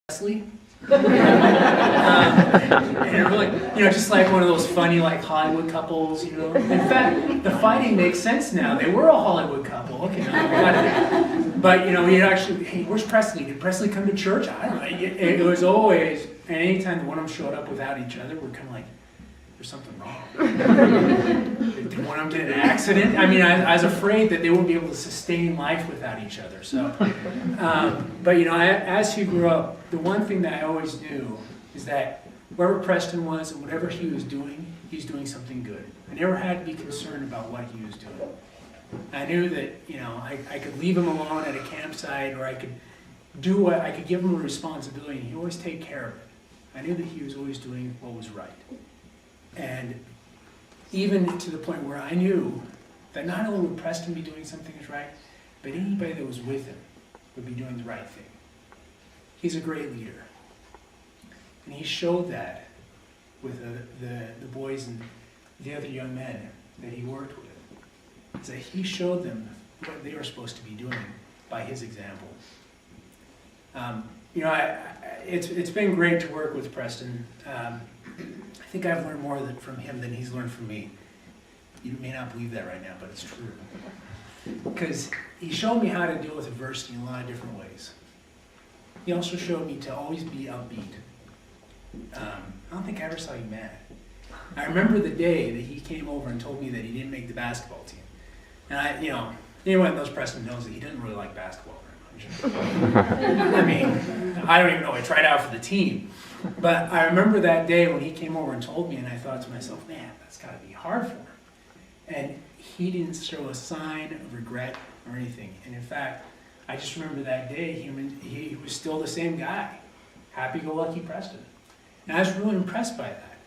Presley. And really, just like one of those funny, like Hollywood couples, In fact, the fighting makes sense now. They were a Hollywood couple. Okay, now I got it. But he'd actually, hey, where's Presley? Did Presley come to church? I don't know. It was always, and anytime one of them showed up without each other, we're kind of like, there's something wrong. Did one of them get in an accident? I mean, I was afraid that they wouldn't be able to sustain life without each other. So, but as he grew up, the one thing that I always knew is that wherever Preston was and whatever he was doing something good. I never had to be concerned about what he was doing. I knew that I could leave him alone at a campsite, or I could give him a responsibility, and he always take care of it. I knew that he was always doing what was right. And even to the point where I knew that not only would Preston be doing something that's right, but anybody that was with him would be doing the right thing. He's a great leader. And he showed that with the boys and the other young men that he worked with. Is that he showed them what they were supposed to be doing by his example. It's been great to work with Preston. I think I've learned more from him than he's learned from me. You may not believe that right now, but it's true. Because he showed me how to deal with adversity in a lot of different ways. He also showed me to always be upbeat. I don't think I ever saw you mad. I remember the day that he came over and told me that he didn't make the basketball team. And anyone that knows Preston knows that he doesn't really like basketball very much. I mean, I don't even know. I tried out for the team. But I remember that day when he came over and told me, and I thought to myself, man, that's got to be hard for him. And he didn't show a sign of regret or anything. And in fact, I just remember that day, he was still the same guy, happy-go-lucky Preston. And I was really impressed by that.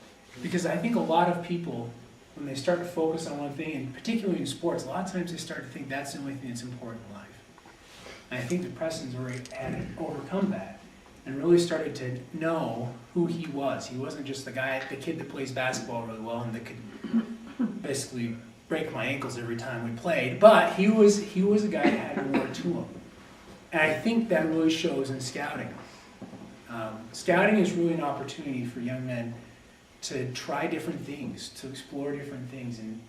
Because I think a lot of people, when they start to focus on one thing, and particularly in sports, a lot of times they start to think that's the only thing that's important in life. And I think that Preston's already had overcome that and really started to know who he was. He wasn't just the kid that plays basketball really well and that could basically break my ankles every time we played, but he was a guy that had more to him. And I think that really shows in scouting. Scouting is really an opportunity for young men to try different things, to explore different things and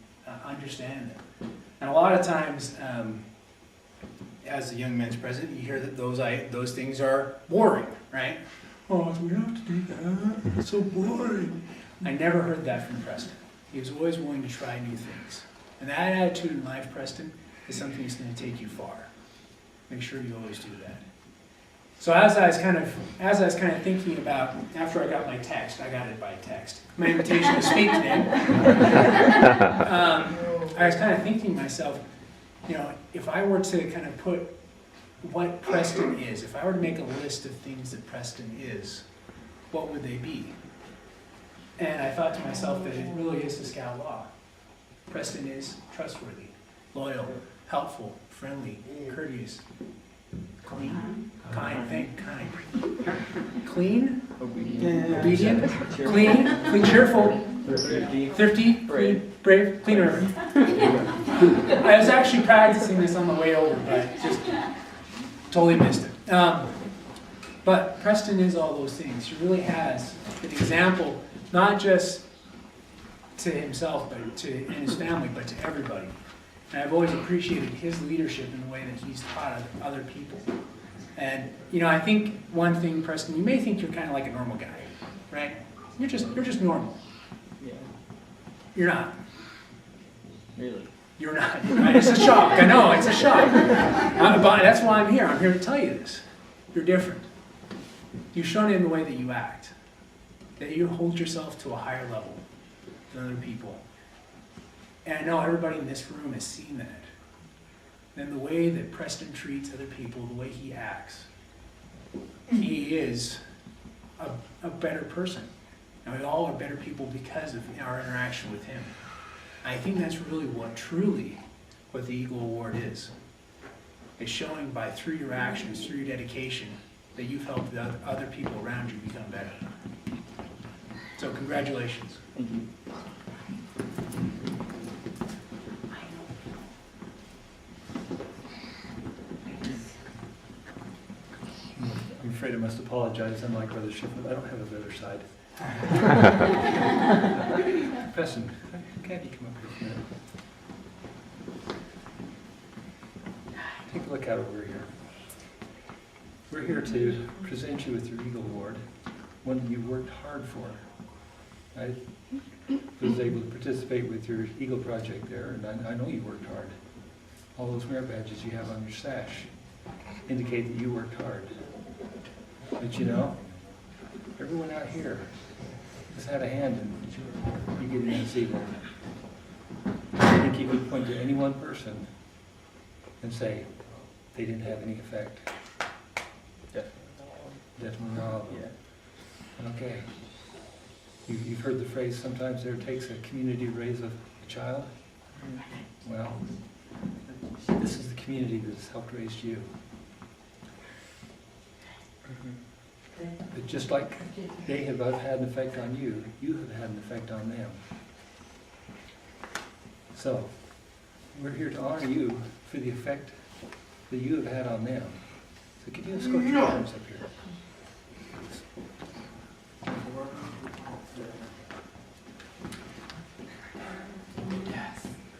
understand them. And a lot of times, as a young men's president, you hear that those things are boring, right? Oh, we have to do that. It's so boring. I never heard that from Preston. He was always willing to try new things. And that attitude in life, Preston, is something that's going to take you far. Make sure you always do that. So as I was kind of thinking about, after I got my text, I got it by text, my invitation to speak today, I was kind of thinking to myself, if I were to kind of put what Preston is, if I were to make a list of things that Preston is, what would they be? And I thought to myself that it really is the Scout law. Preston is trustworthy, loyal, helpful, friendly, courteous, clean, kind, clean, obedient, clean, cheerful, thrifty, brave, cleaner. I was actually practicing this on the way over, but just totally missed it. But Preston is all those things. He really has an example, not just to himself, but in his family, but to everybody. And I've always appreciated his leadership in the way that he's taught other people. And I think one thing, Preston, you may think you're kind of like a normal guy, right? You're just normal. Yeah. You're not. Really? You're not. It's a shock. I know, it's a shock. But that's why I'm here. I'm here to tell you this. You're different. You've shown it in the way that you act, that you hold yourself to a higher level than other people. And I know everybody in this room has seen that. And the way that Preston treats other people, the way he acts, he is a better person. And we all are better people because of our interaction with him. I think that's really what the Eagle Award is. It's showing through your actions, through your dedication, that you've helped the other people around you become better. So congratulations. Thank you. I'm afraid afraid I must apologize, unlike Brother Shipman, I don't have a better side. Preston, can't you come up here for a minute? Take a look out over here. We're here to present you with your Eagle Award, one that you've worked hard for. I was able to participate with your Eagle project there, and I know you worked hard. All those merit badges you have on your sash indicate that you worked hard. But you know, everyone out here has had a hand in you getting this Eagle. I think you could point to any one person and say they didn't have any effect. Definitely not all of them. Yeah. Okay. You've heard the phrase, sometimes there takes a community to raise a child. Well, this is the community that's helped raise you. But just like they have had an effect on you, you have had an effect on them. So, we're here to honor you for the effect that you have had on them. So could you escort your arms up here?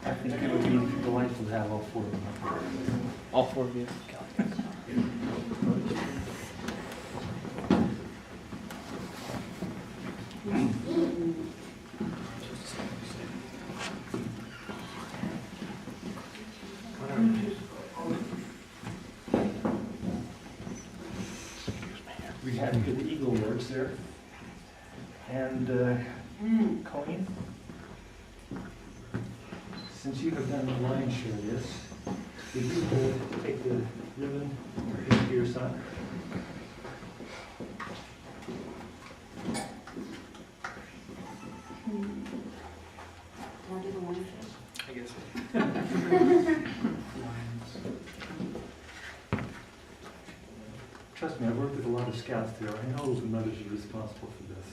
I think it would be delightful to have all four of them up here. All four of you. We had the Eagle Awards there. And Colleen, since you have done the lion's share of this, would you take the ribbon or hand it to your son? Want to do the one fish? I guess. Trust me, I've worked with a lot of scouts there. I know the mothers are responsible for this.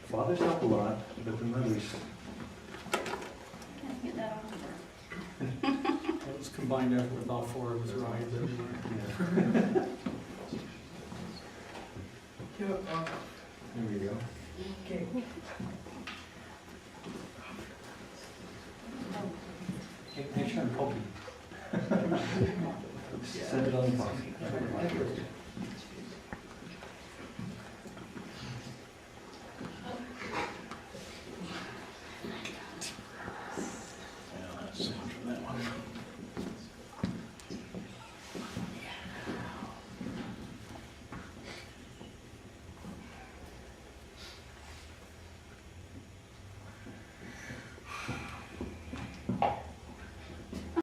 Fathers help a lot, but the mothers. Can't get that on. It was combined effort with all four of us, right? There we go. Okay. Make sure I'm poking. Set it on the top.